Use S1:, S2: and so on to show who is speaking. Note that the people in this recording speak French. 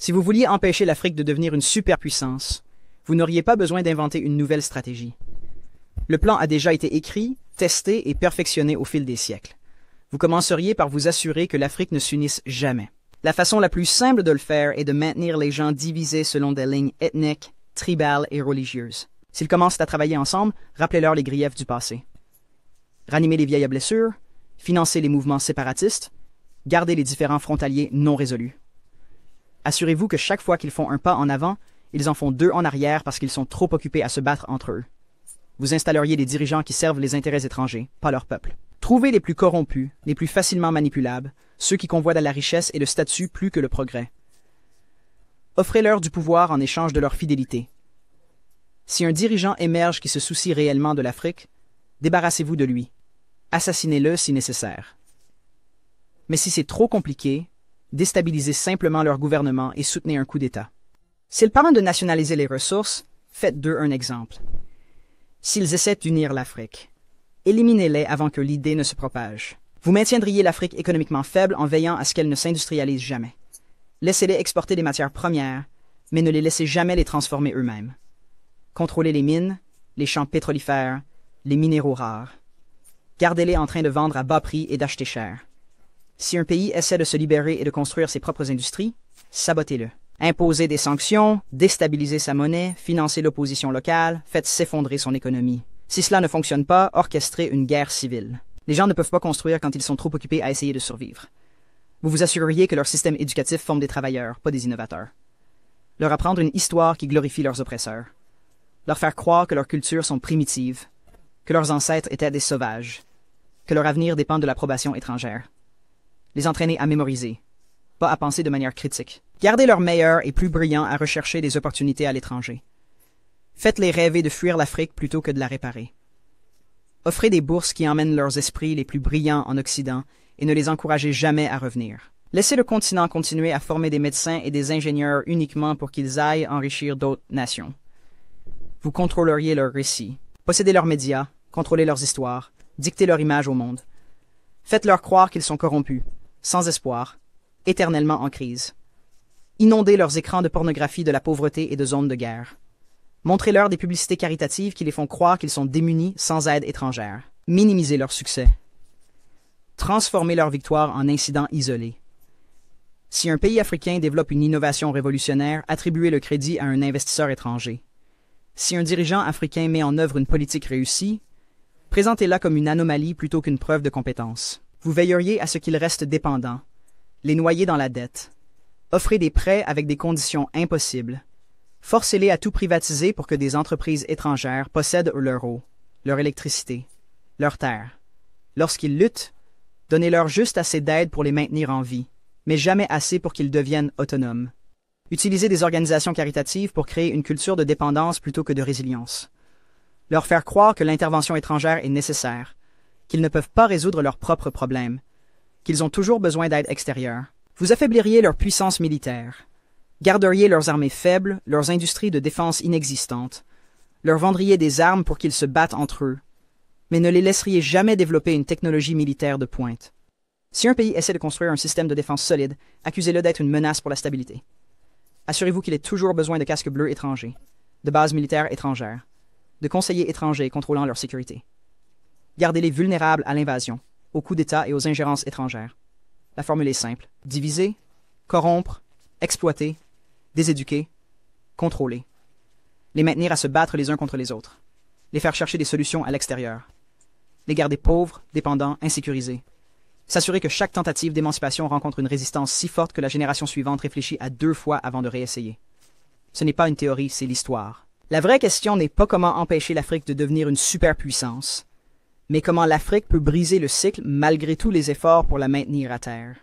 S1: Si vous vouliez empêcher l'Afrique de devenir une superpuissance, vous n'auriez pas besoin d'inventer une nouvelle stratégie. Le plan a déjà été écrit, testé et perfectionné au fil des siècles. Vous commenceriez par vous assurer que l'Afrique ne s'unisse jamais. La façon la plus simple de le faire est de maintenir les gens divisés selon des lignes ethniques, tribales et religieuses. S'ils commencent à travailler ensemble, rappelez-leur les griefs du passé. Ranimer les vieilles blessures, financer les mouvements séparatistes, garder les différends frontaliers non résolus. Assurez-vous que chaque fois qu'ils font un pas en avant, ils en font deux en arrière parce qu'ils sont trop occupés à se battre entre eux. Vous installeriez des dirigeants qui servent les intérêts étrangers, pas leur peuple. Trouvez les plus corrompus, les plus facilement manipulables, ceux qui convoitent la richesse et le statut plus que le progrès. Offrez-leur du pouvoir en échange de leur fidélité. Si un dirigeant émerge qui se soucie réellement de l'Afrique, débarrassez-vous de lui. Assassinez-le si nécessaire. Mais si c'est trop compliqué, déstabilisez simplement leur gouvernement et soutenez un coup d'État. S'ils parlent de nationaliser les ressources, faites d'eux un exemple. S'ils essaient d'unir l'Afrique, éliminez-les avant que l'idée ne se propage. Vous maintiendriez l'Afrique économiquement faible en veillant à ce qu'elle ne s'industrialise jamais. Laissez-les exporter des matières premières, mais ne les laissez jamais les transformer eux-mêmes. Contrôlez les mines, les champs pétrolifères, les minéraux rares. Gardez-les en train de vendre à bas prix et d'acheter cher. Si un pays essaie de se libérer et de construire ses propres industries, sabotez-le. Imposez des sanctions, déstabilisez sa monnaie, financez l'opposition locale, faites s'effondrer son économie. Si cela ne fonctionne pas, orchestrez une guerre civile. Les gens ne peuvent pas construire quand ils sont trop occupés à essayer de survivre. Vous vous assureriez que leur système éducatif forme des travailleurs, pas des innovateurs. Leur apprendre une histoire qui glorifie leurs oppresseurs. Leur faire croire que leurs cultures sont primitives, que leurs ancêtres étaient des sauvages, que leur avenir dépend de l'approbation étrangère. Les entraîner à mémoriser, pas à penser de manière critique. Gardez leurs meilleurs et plus brillants à rechercher des opportunités à l'étranger. Faites-les rêver de fuir l'Afrique plutôt que de la réparer. Offrez des bourses qui emmènent leurs esprits les plus brillants en Occident et ne les encouragez jamais à revenir. Laissez le continent continuer à former des médecins et des ingénieurs uniquement pour qu'ils aillent enrichir d'autres nations. Vous contrôleriez leurs récits, possédez leurs médias, contrôlez leurs histoires, dictez leur image au monde. Faites-leur croire qu'ils sont corrompus, sans espoir, éternellement en crise. Inondez leurs écrans de pornographie de la pauvreté et de zones de guerre. Montrez-leur des publicités caritatives qui les font croire qu'ils sont démunis sans aide étrangère. Minimisez leur succès. Transformez leur victoire en incidents isolés. Si un pays africain développe une innovation révolutionnaire, attribuez le crédit à un investisseur étranger. Si un dirigeant africain met en œuvre une politique réussie, présentez-la comme une anomalie plutôt qu'une preuve de compétence. Vous veilleriez à ce qu'ils restent dépendants, les noyer dans la dette. Offrez des prêts avec des conditions impossibles. Forcez-les à tout privatiser pour que des entreprises étrangères possèdent leur eau, leur électricité, leurs terres. Lorsqu'ils luttent, donnez-leur juste assez d'aide pour les maintenir en vie, mais jamais assez pour qu'ils deviennent autonomes. Utilisez des organisations caritatives pour créer une culture de dépendance plutôt que de résilience. Leur faire croire que l'intervention étrangère est nécessaire, qu'ils ne peuvent pas résoudre leurs propres problèmes, qu'ils ont toujours besoin d'aide extérieure. Vous affaibliriez leur puissance militaire, garderiez leurs armées faibles, leurs industries de défense inexistantes, leur vendriez des armes pour qu'ils se battent entre eux, mais ne les laisseriez jamais développer une technologie militaire de pointe. Si un pays essaie de construire un système de défense solide, accusez-le d'être une menace pour la stabilité. Assurez-vous qu'il ait toujours besoin de casques bleus étrangers, de bases militaires étrangères, de conseillers étrangers contrôlant leur sécurité. Gardez-les vulnérables à l'invasion, aux coups d'État et aux ingérences étrangères. La formule est simple. Diviser, corrompre, exploiter, déséduquer, contrôler. Les maintenir à se battre les uns contre les autres. Les faire chercher des solutions à l'extérieur. Les garder pauvres, dépendants, insécurisés. S'assurer que chaque tentative d'émancipation rencontre une résistance si forte que la génération suivante réfléchit à 2 fois avant de réessayer. Ce n'est pas une théorie, c'est l'histoire. La vraie question n'est pas comment empêcher l'Afrique de devenir une superpuissance, mais comment l'Afrique peut briser le cycle malgré tous les efforts pour la maintenir à terre.